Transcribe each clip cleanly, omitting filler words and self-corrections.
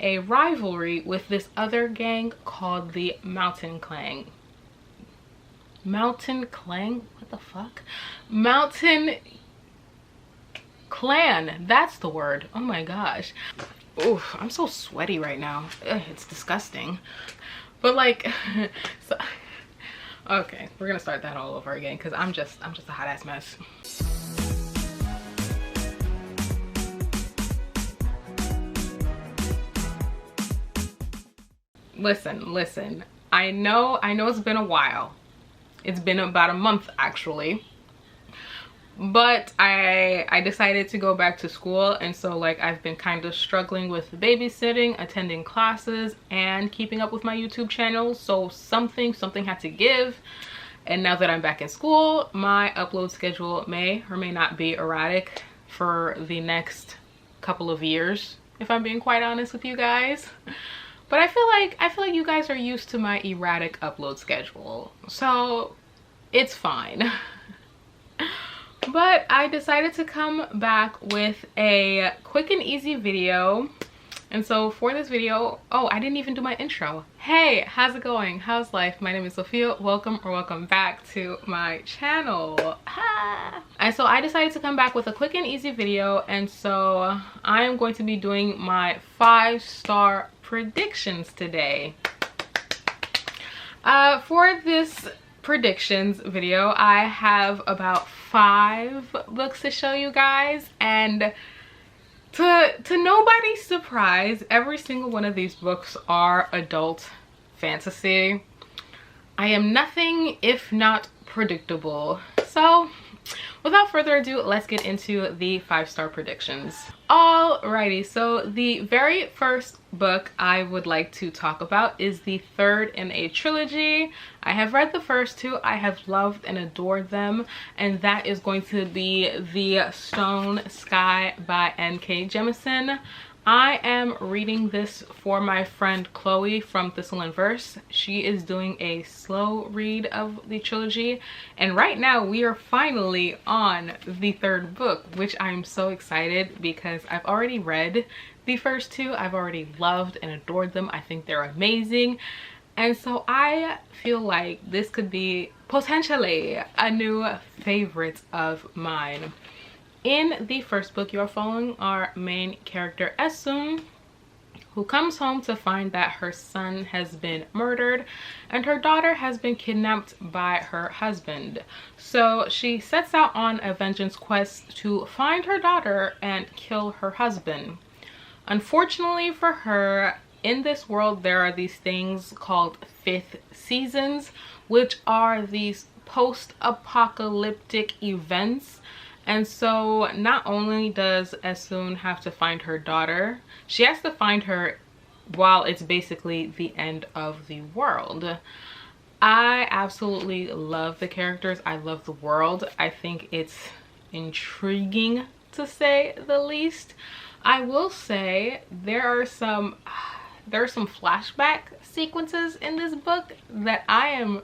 a rivalry with this other gang called the Mountain Clan. Mountain Clan? What the fuck? Mountain Clan. That's the word. Oh my gosh. Oof, I'm so sweaty right now. Ugh, it's disgusting. But like, so, okay, we're gonna start that all over again because I'm just a hot ass mess. Listen. I know it's been a while. It's been about a month actually. But I decided to go back to school, and so like I've been kind of struggling with babysitting, attending classes, and keeping up with my YouTube channel. So something had to give. And now that I'm back in school, my upload schedule may or may not be erratic for the next couple of years, if I'm being quite honest with you guys. But I feel like you guys are used to my erratic upload schedule, so it's fine. But I decided to come back with a quick and easy video. And so for this video, oh, I didn't even do my intro. Hey, how's it going? How's life? My name is Sophia. Welcome back to my channel. And so I decided to come back with a quick and easy video. And so I am going to be doing my 5-star predictions today. For this predictions video, I have about 5 books to show you guys, and to nobody's surprise, every single one of these books are adult fantasy. I am nothing if not predictable. So without further ado, let's get into the 5-star predictions. Alrighty, so the very first book I would like to talk about is the third in a trilogy. I have read the first 2. I have loved and adored them, and that is going to be The Stone Sky by N.K. Jemisin. I am reading this for my friend Chloe from Thistle and Verse. She is doing a slow read of the trilogy, and right now we are finally on the 3rd book, which I'm so excited because I've already read the first 2. I've already loved and adored them. I think they're amazing, and so I feel like this could be potentially a new favorite of mine. In the first book, you are following our main character, Esun, who comes home to find that her son has been murdered and her daughter has been kidnapped by her husband. So she sets out on a vengeance quest to find her daughter and kill her husband. Unfortunately for her, in this world, there are these things called 5th seasons, which are these post-apocalyptic events. And so not only does Esun have to find her daughter, she has to find her while it's basically the end of the world. I absolutely love the characters. I love the world. I think it's intriguing, to say the least. I will say there are some flashback sequences in this book that I am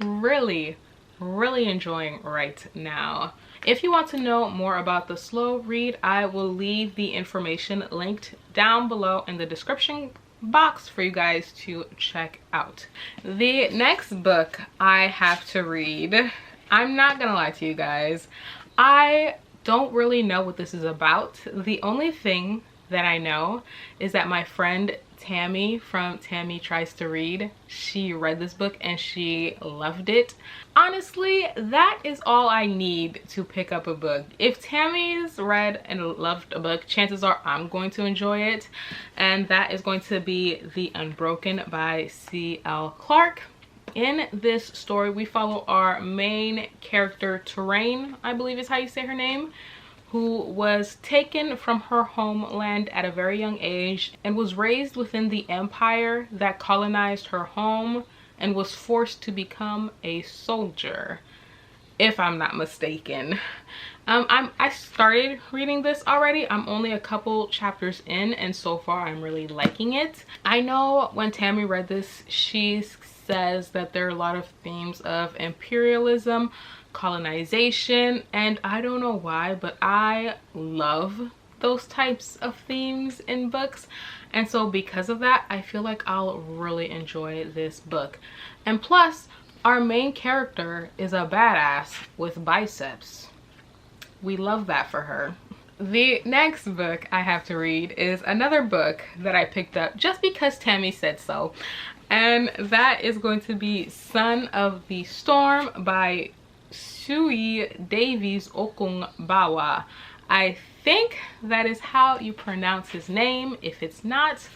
really enjoying right now. If you want to know more about the slow read, I will leave the information linked down below in the description box for you guys to check out. The next book I have to read, I'm not gonna lie to you guys, I don't really know what this is about. The only thing that I know is that my friend Tammy from Tammy Tries to Read, she read this book and she loved it. Honestly, that is all I need to pick up a book. If Tammy's read and loved a book, chances are I'm going to enjoy it, and that is going to be The Unbroken by C.L. Clarke. In this story, we follow our main character, Terrain, I believe is how you say her name, who was taken from her homeland at a very young age and was raised within the empire that colonized her home and was forced to become a soldier, if I'm not mistaken. I started reading this already. I'm only a couple chapters in, and so far I'm really liking it. I know when Tammy read this, she says that there are a lot of themes of imperialism, colonization, and I don't know why, but I love those types of themes in books, and so because of that I feel like I'll really enjoy this book. And plus, our main character is a badass with biceps. We love that for her. The next book I have to read is another book that I picked up just because Tammy said so, and that is going to be Son of the Storm by Sui Davies Okungbawa. I think that is how you pronounce his name. If it's not,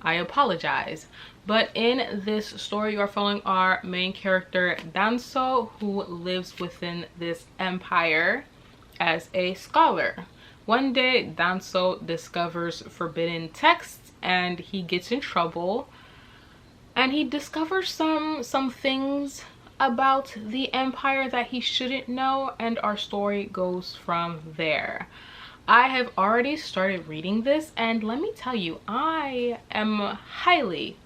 I apologize. But in this story, you are following our main character Danso, who lives within this empire as a scholar. One day, Danso discovers forbidden texts and he gets in trouble, and he discovers some things about the empire that he shouldn't know, and our story goes from there. I have already started reading this, and let me tell you, I am highly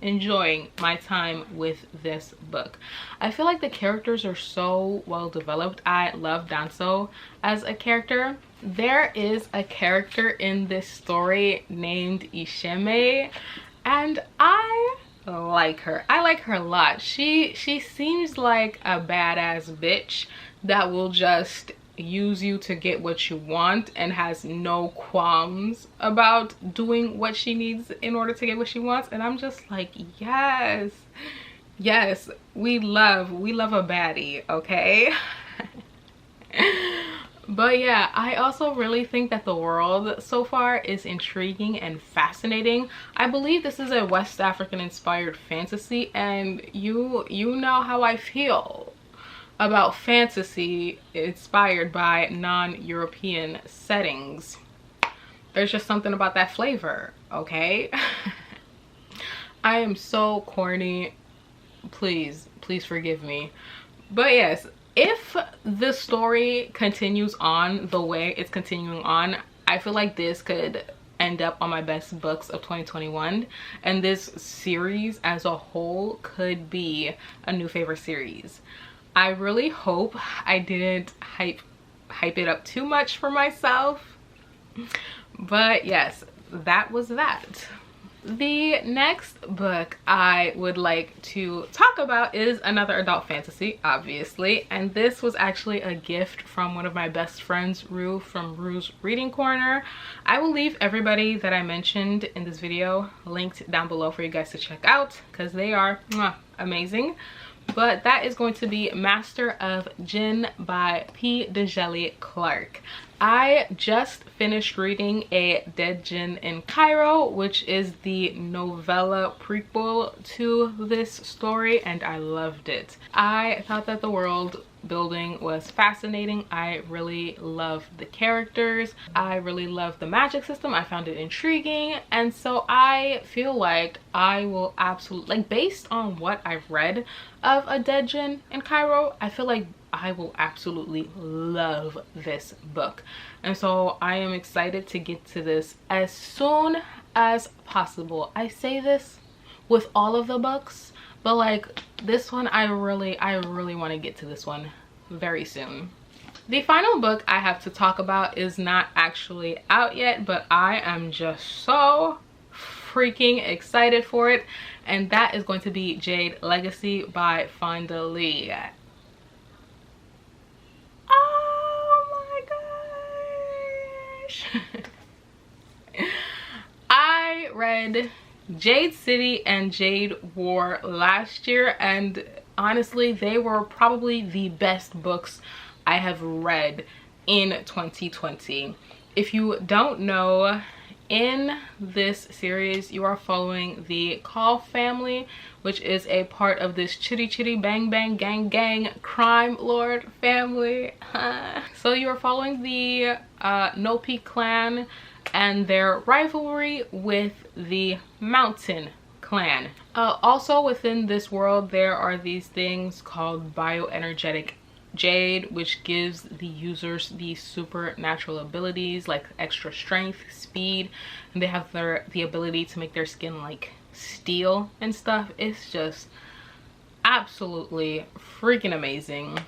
enjoying my time with this book. I feel like the characters are so well developed. I love Danso as a character. There is a character in this story named Ishime, and I like her. I like her a lot. She seems like a badass bitch that will just use you to get what you want and has no qualms about doing what she needs in order to get what she wants. And I'm just like, yes, we love a baddie, okay? But yeah, I also really think that the world so far is intriguing and fascinating. I believe this is a West African inspired fantasy, and you know how I feel about fantasy inspired by non-European settings. There's just something about that flavor, okay? I am so corny. Please forgive me. But yes, if the story continues on the way it's continuing on, I feel like this could end up on my best books of 2021, and this series as a whole could be a new favorite series. I really hope I didn't hype it up too much for myself, but yes, that was that. The next book I would like to talk about is another adult fantasy, obviously, and this was actually a gift from one of my best friends, Rue, from Rue's Reading Corner. I will leave everybody that I mentioned in this video linked down below for you guys to check out, because they are amazing. But that is going to be Master of Jinn by P. Djeli Clark. I just finished reading A Dead Jinn in Cairo, which is the novella prequel to this story, and I loved it. I thought that the world building was fascinating. I really loved the characters. I really loved the magic system. I found it intriguing, and so I feel like I will absolutely, like, based on what I've read of A Dead Jinn in Cairo, I feel like I will absolutely love this book. And so I am excited to get to this as soon as possible. I say this with all of the books, but like this one, I really want to get to this one very soon. The final book I have to talk about is not actually out yet, but I am just so freaking excited for it, and that is going to be Jade Legacy by Fonda Lee. I read Jade City and Jade War last year, and honestly they were probably the best books I have read in 2020. If you don't know, in this series you are following the Call family, which is a part of this chitty chitty bang bang gang gang crime lord family. So you are following the Nopi clan and their rivalry with the Mountain clan. Also within this world there are these things called bioenergetic jade, which gives the users these supernatural abilities like extra strength, speed, and they have the ability to make their skin like steel and stuff. It's just absolutely freaking amazing.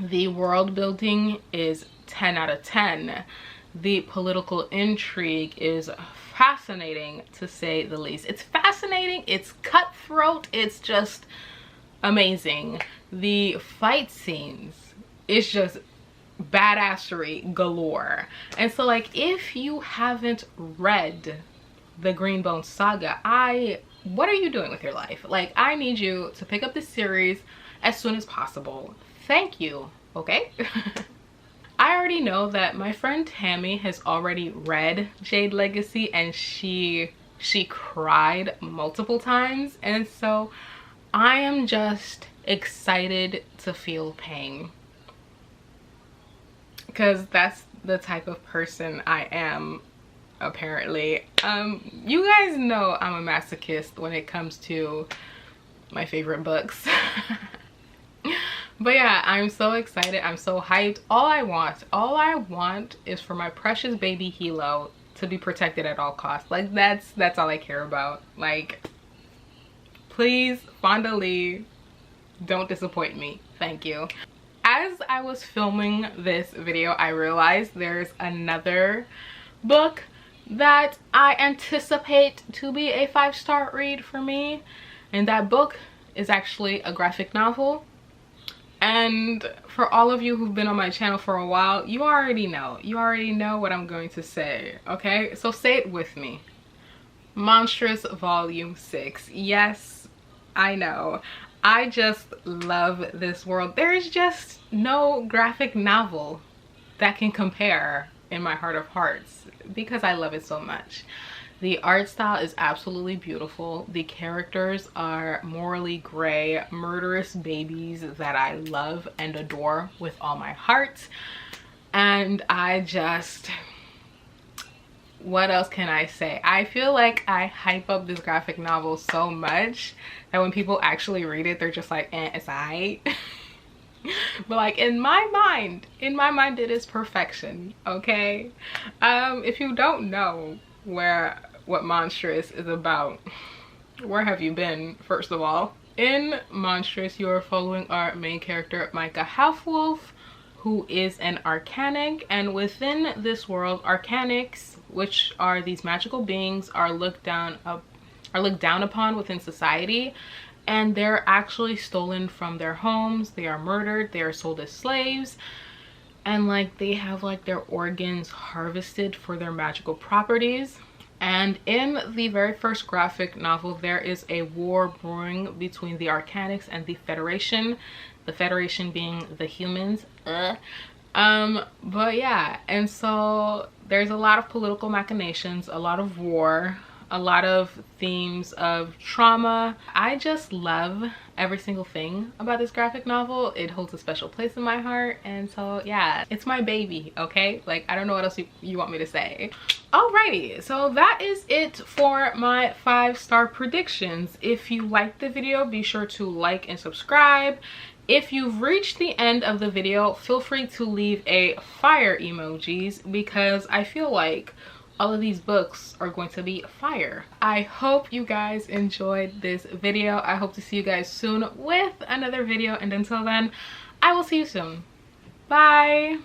The world building is 10 out of 10. the political intrigue is fascinating, to say the least. It's fascinating, it's cutthroat, it's just amazing. The fight scenes, it's just badassery galore. And so like, if you haven't read the Greenbone saga, what are you doing with your life? Like, I need you to pick up this series as soon as possible. Thank you. Okay. I already know that my friend Tammy has already read Jade Legacy, and she cried multiple times, and so I am just excited to feel pain, because that's the type of person I am, apparently. You guys know I'm a masochist when it comes to my favorite books. But yeah, I'm so excited, I'm so hyped. All I want is for my precious baby Hilo to be protected at all costs. Like, that's all I care about. Like, please, Fonda Lee, don't disappoint me. Thank you. As I was filming this video, I realized there's another book that I anticipate to be a 5-star read for me, and that book is actually a graphic novel. And for all of you who've been on my channel for a while, you already know what I'm going to say, okay? So say it with me. Monstrous Volume 6. Yes, I know. I just love this world. There's just no graphic novel that can compare in my heart of hearts, because I love it so much. The art style is absolutely beautiful. The characters are morally gray, murderous babies that I love and adore with all my heart. And what else can I say? I feel like I hype up this graphic novel so much that when people actually read it, they're just like, it's alright. But like, in my mind it is perfection, okay? If you don't know what Monstrous is about, where have you been, first of all? In Monstrous, you are following our main character, Micah Halfwolf, who is an arcanic, and within this world, arcanics, which are these magical beings, are looked down upon within society, and they're actually stolen from their homes. They are murdered, they are sold as slaves, and like, they have like their organs harvested for their magical properties. And in the very first graphic novel, there is a war brewing between the Arcanics and the Federation being the humans. But yeah, and so there's a lot of political machinations, a lot of war, a lot of themes of trauma. I just love every single thing about this graphic novel. It holds a special place in my heart, and so yeah, it's my baby, okay? Like, I don't know what else you want me to say. Alrighty, so that is it for my 5-star predictions. If you liked the video, be sure to like and subscribe. If you've reached the end of the video, feel free to leave a fire emojis, because I feel like all of these books are going to be fire. I hope you guys enjoyed this video. I hope to see you guys soon with another video, and until then, I will see you soon. Bye.